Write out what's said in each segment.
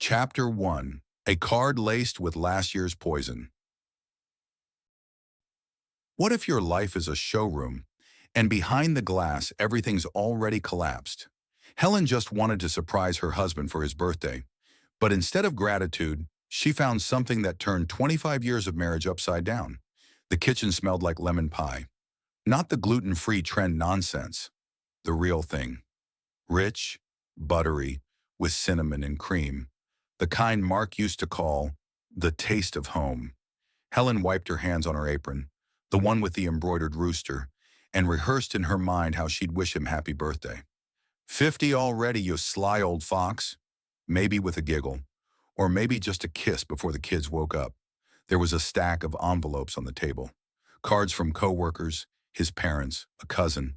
Chapter 1. A card laced with last year's poison. What if your life is a showroom, and behind the glass everything's already collapsed? Helen just wanted to surprise her husband for his birthday, but instead of gratitude, she found something that turned 25 years of marriage upside down. The kitchen smelled like lemon pie. Not the gluten-free trend nonsense. The real thing. Rich, buttery, with cinnamon and cream. The kind Mark used to call the taste of home. Helen wiped her hands on her apron, the one with the embroidered rooster, and rehearsed in her mind how she'd wish him happy birthday. 50 already, you sly old fox? Maybe with a giggle, or maybe just a kiss before the kids woke up. There was a stack of envelopes on the table. Cards from coworkers, his parents, a cousin.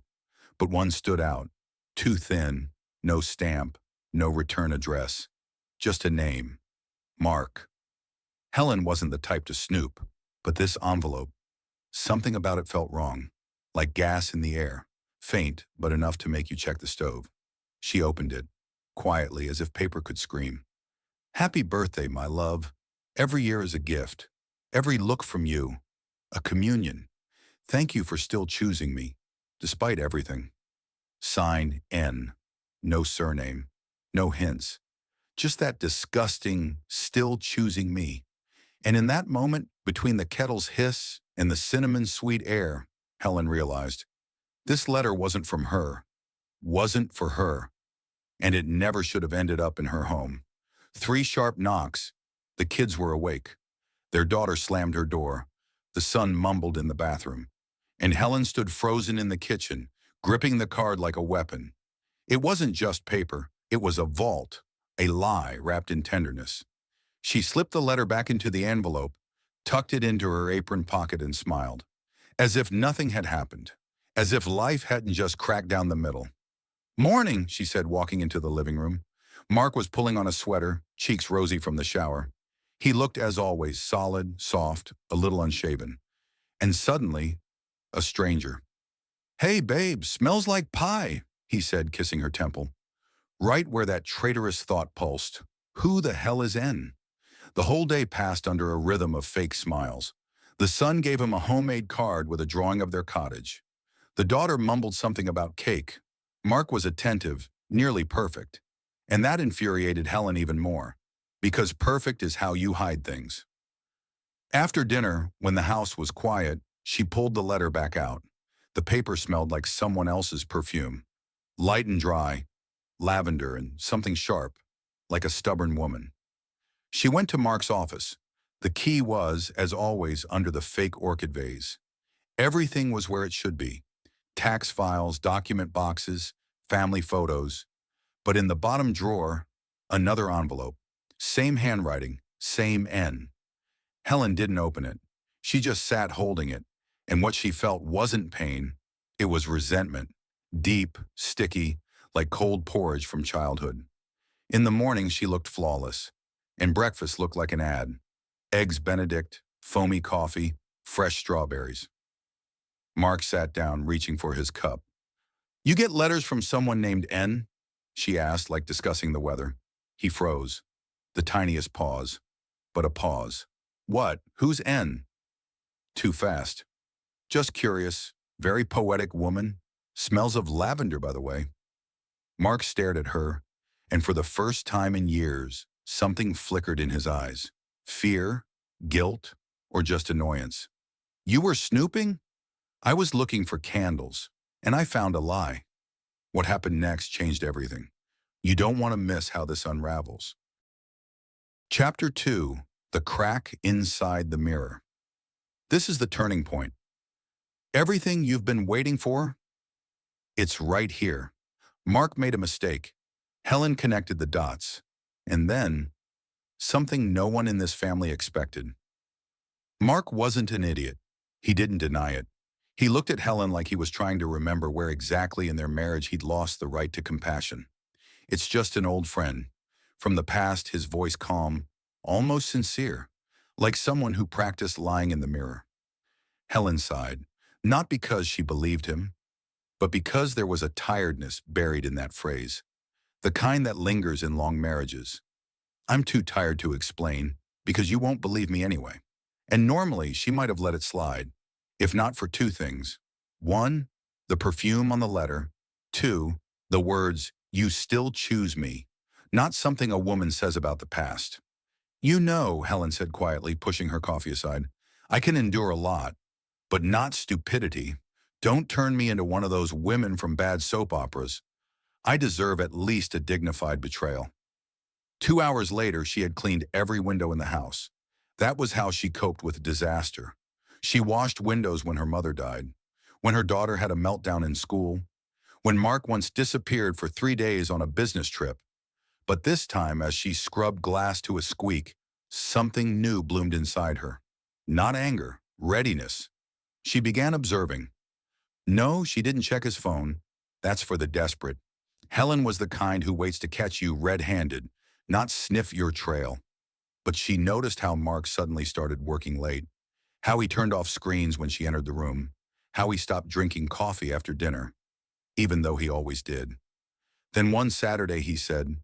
But one stood out. Too thin, no stamp, no return address. Just a name. Mark. Helen wasn't the type to snoop, but this envelope, something about it felt wrong. Like gas in the air. Faint, but enough to make you check the stove. She opened it, quietly, as if paper could scream. Happy birthday, my love. Every year is a gift. Every look from you. A communion. Thank you for still choosing me, despite everything. Signed, N. No surname. No hints. Just that disgusting, still choosing me. And in that moment, between the kettle's hiss and the cinnamon-sweet air, Helen realized, this letter wasn't from her. Wasn't for her. And it never should have ended up in her home. 3 sharp knocks. The kids were awake. Their daughter slammed her door. The son mumbled in the bathroom. And Helen stood frozen in the kitchen, gripping the card like a weapon. It wasn't just paper. It was a vault, a lie wrapped in tenderness. She slipped the letter back into the envelope, tucked it into her apron pocket and smiled. As if nothing had happened. As if life hadn't just cracked down the middle. Morning, she said, walking into the living room. Mark was pulling on a sweater, cheeks rosy from the shower. He looked, as always, solid, soft, a little unshaven. And suddenly, a stranger. Hey, babe, smells like pie, he said, kissing her temple. Right where that traitorous thought pulsed. Who the hell is N? The whole day passed under a rhythm of fake smiles. The son gave him a homemade card with a drawing of their cottage. The daughter mumbled something about cake. Mark was attentive, nearly perfect. And that infuriated Helen even more. Because perfect is how you hide things. After dinner, when the house was quiet, she pulled the letter back out. The paper smelled like someone else's perfume. Light and dry, lavender and something sharp, like a stubborn woman. She went to Mark's office. The key was, as always, under the fake orchid vase. Everything was where it should be. Tax files, document boxes, family photos. But in the bottom drawer, another envelope. Same handwriting, same N. Helen didn't open it. She just sat holding it. And what she felt wasn't pain. It was resentment. Deep, sticky, like cold porridge from childhood. In the morning, she looked flawless. And breakfast looked like an ad. Eggs Benedict, foamy coffee, fresh strawberries. Mark sat down, reaching for his cup. You get letters from someone named N? She asked, like discussing the weather. He froze. The tiniest pause. But a pause. What? Who's N? Too fast. Just curious. Very poetic woman. Smells of lavender, by the way. Mark stared at her, and for the first time in years, something flickered in his eyes. Fear, guilt, or just annoyance. You were snooping? I was looking for candles, and I found a lie. What happened next changed everything. You don't want to miss how this unravels. Chapter 2. The Crack Inside the Mirror. This is the turning point. Everything you've been waiting for? It's right here. Mark made a mistake. Helen connected the dots. And then, something no one in this family expected. Mark wasn't an idiot. He didn't deny it. He looked at Helen like he was trying to remember where exactly in their marriage he'd lost the right to compassion. It's just an old friend. From the past, his voice calm, almost sincere, like someone who practiced lying in the mirror. Helen sighed, not because she believed him, but because there was a tiredness buried in that phrase, the kind that lingers in long marriages. I'm too tired to explain, because you won't believe me anyway. And normally, she might have let it slide, if not for two things. One, the perfume on the letter. Two, the words, "You still choose me," not something a woman says about the past. You know, Helen said quietly, pushing her coffee aside, I can endure a lot, but not stupidity. Don't turn me into one of those women from bad soap operas. I deserve at least a dignified betrayal. 2 hours later, she had cleaned every window in the house. That was how she coped with disaster. She washed windows when her mother died, when her daughter had a meltdown in school, when Mark once disappeared for 3 days on a business trip. But this time, as she scrubbed glass to a squeak, something new bloomed inside her. Not anger, readiness. She began observing. No, she didn't check his phone. That's for the desperate. Helen was the kind who waits to catch you red-handed, not sniff your trail. But she noticed how Mark suddenly started working late, how he turned off screens when she entered the room, how he stopped drinking coffee after dinner, even though he always did. Then one Saturday he said,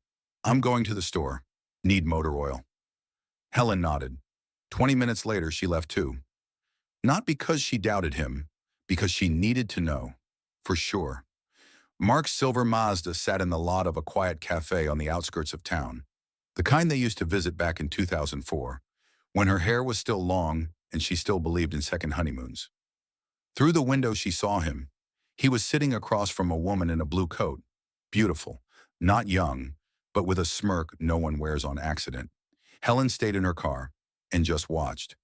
I'm going to the store. Need motor oil. Helen nodded. 20 minutes later, she left too. Not because she doubted him, because she needed to know. For sure. Mark's silver Mazda sat in the lot of a quiet cafe on the outskirts of town, the kind they used to visit back in 2004, when her hair was still long and she still believed in second honeymoons. Through the window she saw him. He was sitting across from a woman in a blue coat, beautiful, not young, but with a smirk no one wears on accident. Helen stayed in her car and just watched.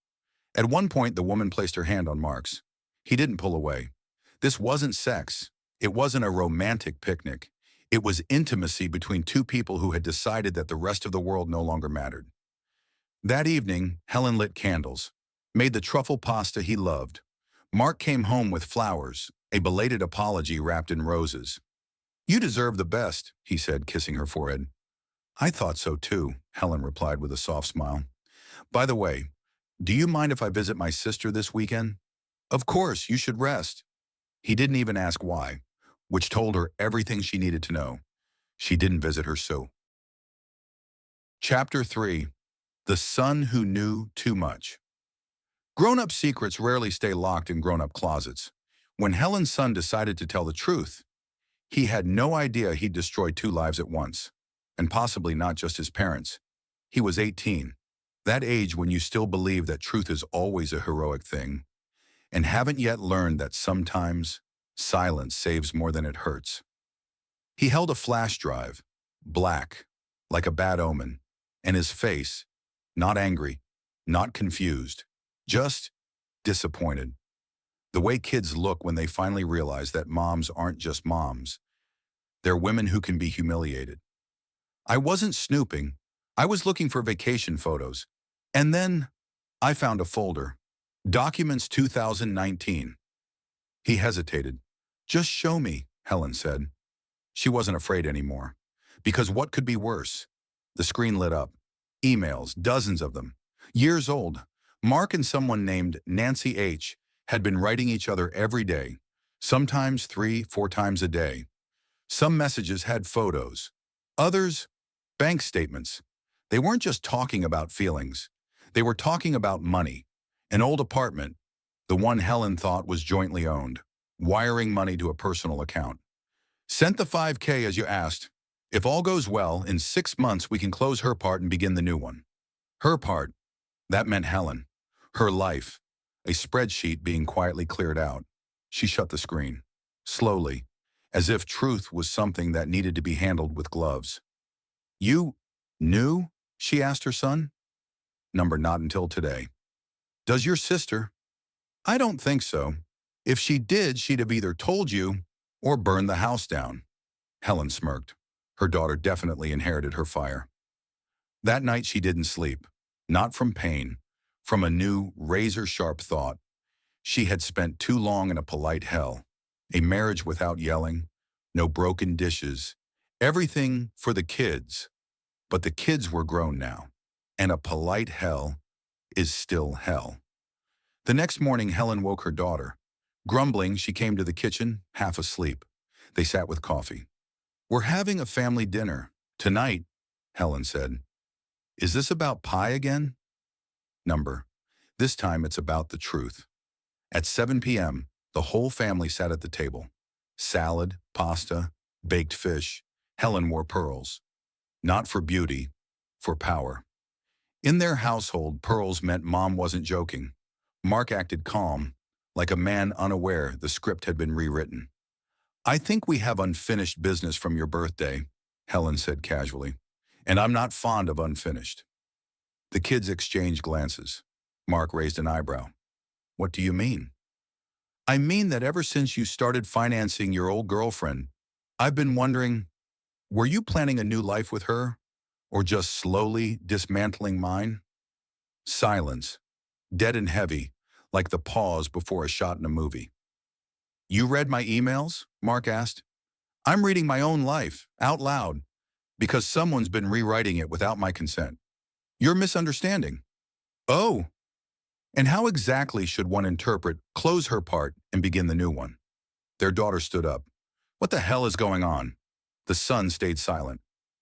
At one point, the woman placed her hand on Mark's. He didn't pull away. This wasn't sex. It wasn't a romantic picnic. It was intimacy between two people who had decided that the rest of the world no longer mattered. That evening, Helen lit candles, made the truffle pasta he loved. Mark came home with flowers, a belated apology wrapped in roses. You deserve the best, he said, kissing her forehead. I thought so too, Helen replied with a soft smile. By the way, do you mind if I visit my sister this weekend? Of course, you should rest. He didn't even ask why, which told her everything she needed to know. She didn't visit her so. Chapter 3. The Son Who Knew Too Much. Grown-up secrets rarely stay locked in grown-up closets. When Helen's son decided to tell the truth, he had no idea he'd destroy two lives at once, and possibly not just his parents. He was 18, that age when you still believe that truth is always a heroic thing, and haven't yet learned that sometimes silence saves more than it hurts. He held a flash drive, black, like a bad omen, and his face, not angry, not confused, just disappointed. The way kids look when they finally realize that moms aren't just moms. They're women who can be humiliated. I wasn't snooping. I was looking for vacation photos. And then I found a folder. Documents 2019. He hesitated. Just show me, Helen said. She wasn't afraid anymore. Because what could be worse? The screen lit up. Emails, dozens of them. Years old. Mark and someone named Nancy H. had been writing each other every day, sometimes 3-4 times a day. Some messages had photos. Others, bank statements. They weren't just talking about feelings. They were talking about money, an old apartment, the one Helen thought was jointly owned, wiring money to a personal account. Sent the $5K as you asked. If all goes well, in 6 months we can close her part and begin the new one. Her part, that meant Helen. Her life, a spreadsheet being quietly cleared out. She shut the screen, slowly, as if truth was something that needed to be handled with gloves. You knew? She asked her son. Number not until today. Does your sister? I don't think so. If she did, she'd have either told you or burned the house down. Helen smirked. Her daughter definitely inherited her fire. That night she didn't sleep, not from pain, from a new, razor-sharp thought. She had spent too long in a polite hell, a marriage without yelling, no broken dishes, everything for the kids. But the kids were grown now, and a polite hell is still hell. The next morning, Helen woke her daughter. Grumbling, she came to the kitchen, half asleep. They sat with coffee. We're having a family dinner. Tonight, Helen said. Is this about pie again? Number. This time it's about the truth. At 7 p.m., the whole family sat at the table. Salad, pasta, baked fish. Helen wore pearls. Not for beauty, for power. In their household, pearls meant Mom wasn't joking. Mark acted calm, like a man unaware the script had been rewritten. I think we have unfinished business from your birthday, Helen said casually. And I'm not fond of unfinished. The kids exchanged glances. Mark raised an eyebrow. What do you mean? I mean that ever since you started financing your old girlfriend, I've been wondering, were you planning a new life with her? Or just slowly dismantling mine? Silence, dead and heavy, like the pause before a shot in a movie. You read my emails? Mark asked. I'm reading my own life, out loud, because someone's been rewriting it without my consent. You're misunderstanding. Oh, and how exactly should one interpret, close her part, and begin the new one? Their daughter stood up. What the hell is going on? The son stayed silent.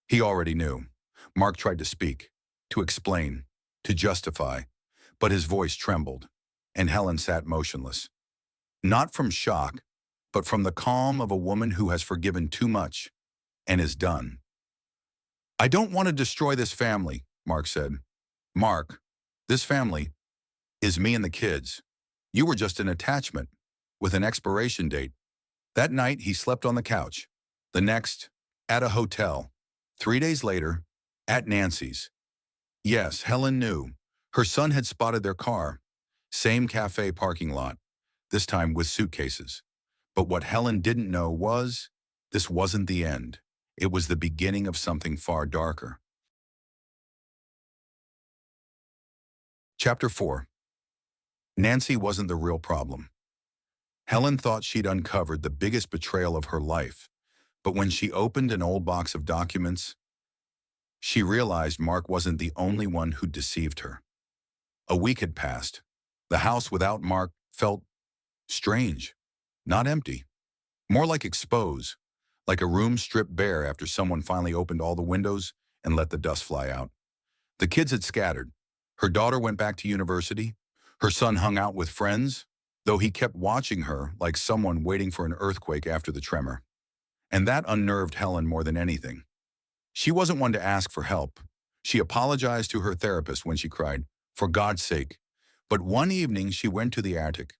He already knew. Mark tried to speak, to explain, to justify, but his voice trembled, and Helen sat motionless. Not from shock, but from the calm of a woman who has forgiven too much and is done. I don't want to destroy this family, Mark said. Mark, this family is me and the kids. You were just an attachment with an expiration date. That night, he slept on the couch. The next, at a hotel. 3 days later, at Nancy's. Yes, Helen knew. Her son had spotted their car. Same cafe parking lot, this time with suitcases. But what Helen didn't know was, this wasn't the end. It was the beginning of something far darker. Chapter 4. Nancy wasn't the real problem. Helen thought she'd uncovered the biggest betrayal of her life, but when she opened an old box of documents, she realized Mark wasn't the only one who deceived her. A week had passed. The house without Mark felt strange, not empty, more like exposed, like a room stripped bare after someone finally opened all the windows and let the dust fly out. The kids had scattered. Her daughter went back to university. Her son hung out with friends, though he kept watching her like someone waiting for an earthquake after the tremor. And that unnerved Helen more than anything. She wasn't one to ask for help. She apologized to her therapist when she cried, for God's sake. But one evening she went to the attic.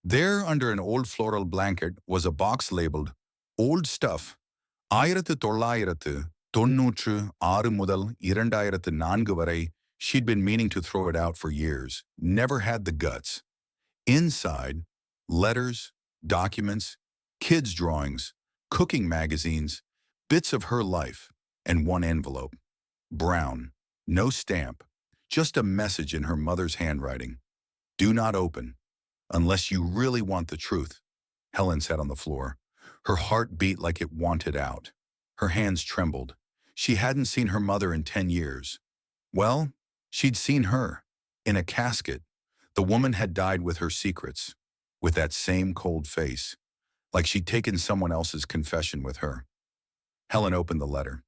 There, under an old floral blanket, was a box labeled, Old Stuff, 1996 முதல் 2004 வரை. She'd been meaning to throw it out for years, never had the guts. Inside, letters, documents, kids' drawings, cooking magazines, bits of her life, and one envelope. Brown, no stamp, just a message in her mother's handwriting. Do not open, unless you really want the truth. Helen sat on the floor. Her heart beat like it wanted out. Her hands trembled. She hadn't seen her mother in 10 years. Well, she'd seen her, in a casket. The woman had died with her secrets, with that same cold face, like she'd taken someone else's confession with her. Helen opened the letter.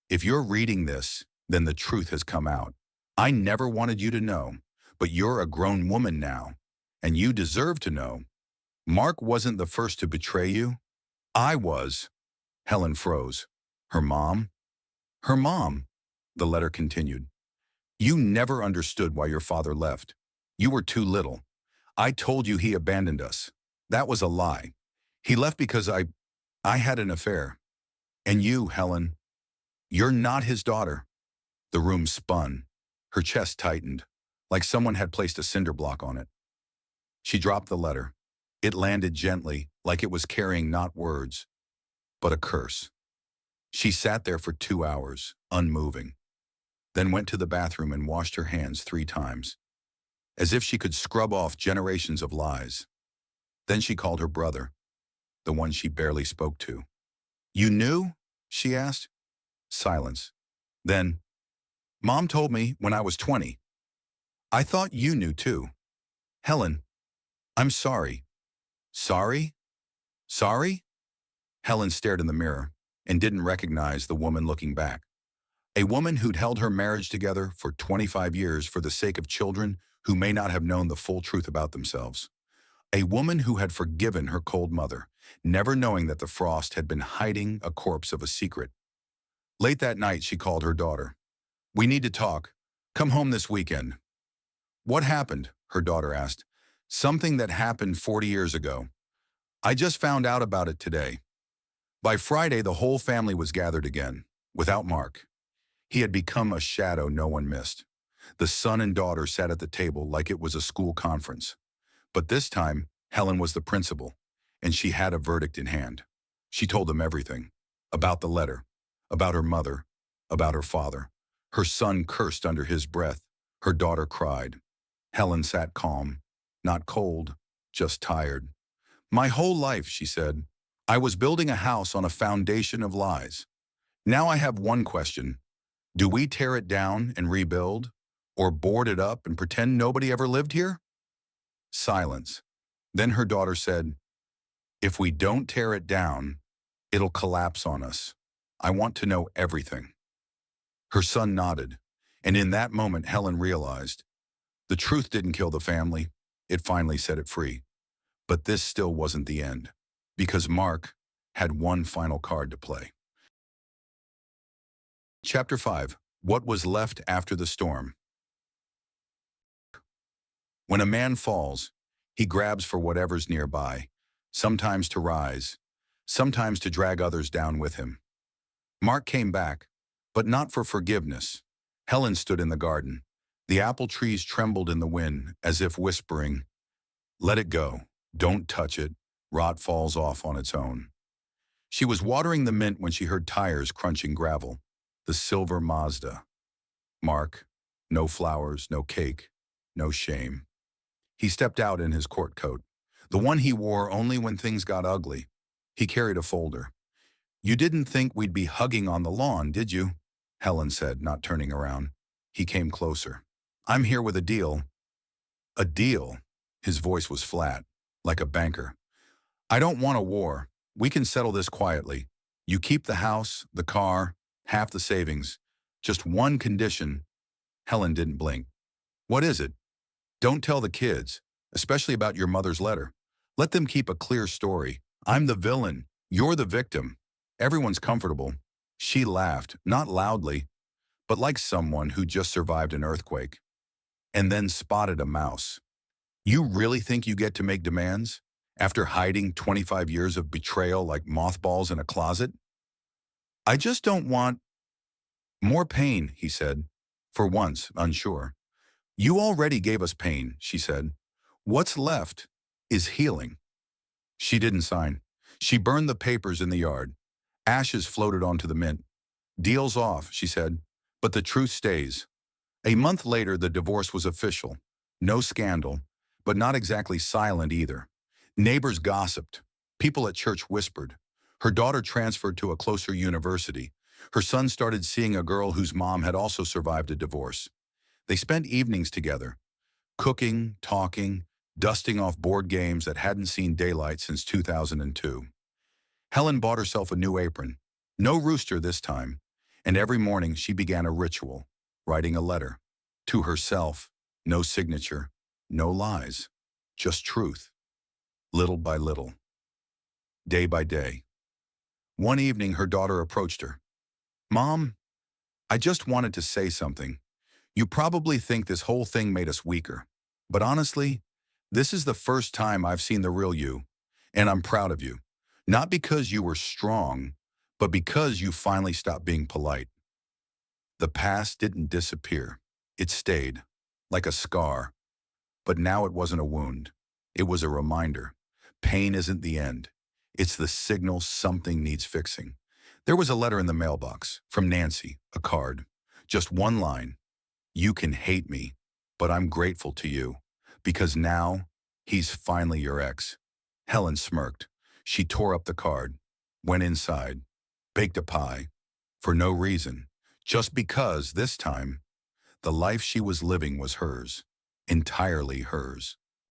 If you're reading this, then the truth has come out. I never wanted you to know, but you're a grown woman now, and you deserve to know. Mark wasn't the first to betray you. I was. Helen froze. Her mom? Her mom, the letter continued. You never understood why your father left. You were too little. I told you he abandoned us. That was a lie. He left because I had an affair. And you, Helen, you're not his daughter. The room spun. Her chest tightened, like someone had placed a cinder block on it. She dropped the letter. It landed gently, like it was carrying not words, but a curse. She sat there for 2 hours, unmoving, then went to the bathroom and washed her hands 3 times, as if she could scrub off generations of lies. Then she called her brother, the one she barely spoke to. You knew? She asked. Silence. Then, Mom told me when I was 20. I thought you knew too. Helen, I'm sorry. Sorry? Sorry? Helen stared in the mirror and didn't recognize the woman looking back. A woman who'd held her marriage together for 25 years for the sake of children who may not have known the full truth about themselves. A woman who had forgiven her cold mother, never knowing that the frost had been hiding a corpse of a secret. Late that night, she called her daughter. "We need to talk. Come home this weekend." "What happened?" her daughter asked. "Something that happened 40 years ago. I just found out about it today." By Friday, the whole family was gathered again, without Mark. He had become a shadow no one missed. The son and daughter sat at the table like it was a school conference. But this time, Helen was the principal, and she had a verdict in hand. She told them everything. About the letter, about her mother, about her father. Her son cursed under his breath. Her daughter cried. Helen sat calm, not cold, just tired. "My whole life," she said, "I was building a house on a foundation of lies. Now I have one question. Do we tear it down and rebuild, or board it up and pretend nobody ever lived here?" Silence. Then her daughter said, "If we don't tear it down, it'll collapse on us. I want to know everything." Her son nodded, and in that moment Helen realized the truth didn't kill the family, it finally set it free. But this still wasn't the end, because Mark had one final card to play. Chapter 5. What was left after the storm. When a man falls, he grabs for whatever's nearby, sometimes to rise, sometimes to drag others down with him. Mark came back, but not for forgiveness. Helen stood in the garden. The apple trees trembled in the wind, as if whispering, "Let it go. Don't touch it. Rot falls off on its own." She was watering the mint when she heard tires crunching gravel. The silver Mazda. Mark, no flowers, no cake, no shame. He stepped out in his court coat, the one he wore only when things got ugly. He carried a folder. "You didn't think we'd be hugging on the lawn, did you?" Helen said, not turning around. He came closer. "I'm here with a deal." "A deal?" His voice was flat, like a banker. "I don't want a war. We can settle this quietly. You keep the house, the car, half the savings. Just one condition." Helen didn't blink. "What is it?" "Don't tell the kids, especially about your mother's letter. Let them keep a clear story. I'm the villain. You're the victim. Everyone's comfortable." She laughed, not loudly, but like someone who just survived an earthquake. And then spotted a mouse. "You really think you get to make demands? After hiding 25 years of betrayal like mothballs in a closet?" "I just don't want—" "More pain," he said, for once unsure. "You already gave us pain," she said. "What's left is healing." She didn't sign. She burned the papers in the yard. Ashes floated onto the mint. "Deal's off," she said, "but the truth stays." A month later, the divorce was official. No scandal, but not exactly silent either. Neighbors gossiped. People at church whispered. Her daughter transferred to a closer university. Her son started seeing a girl whose mom had also survived a divorce. They spent evenings together, cooking, talking, dusting off board games that hadn't seen daylight since 2002. Helen bought herself a new apron. No rooster this time. And every morning she began a ritual, writing a letter. To herself, no signature, no lies, just truth. Little by little. Day by day. One evening her daughter approached her. "Mom, I just wanted to say something. You probably think this whole thing made us weaker. But honestly, this is the first time I've seen the real you, and I'm proud of you. Not because you were strong, but because you finally stopped being polite." The past didn't disappear. It stayed, like a scar. But now it wasn't a wound. It was a reminder. Pain isn't the end. It's the signal something needs fixing. There was a letter in the mailbox, from Nancy, a card. Just one line. "You can hate me, but I'm grateful to you, because now he's finally your ex." Helen smirked. She tore up the card, went inside, baked a pie, for no reason, just because this time, the life she was living was hers, entirely hers.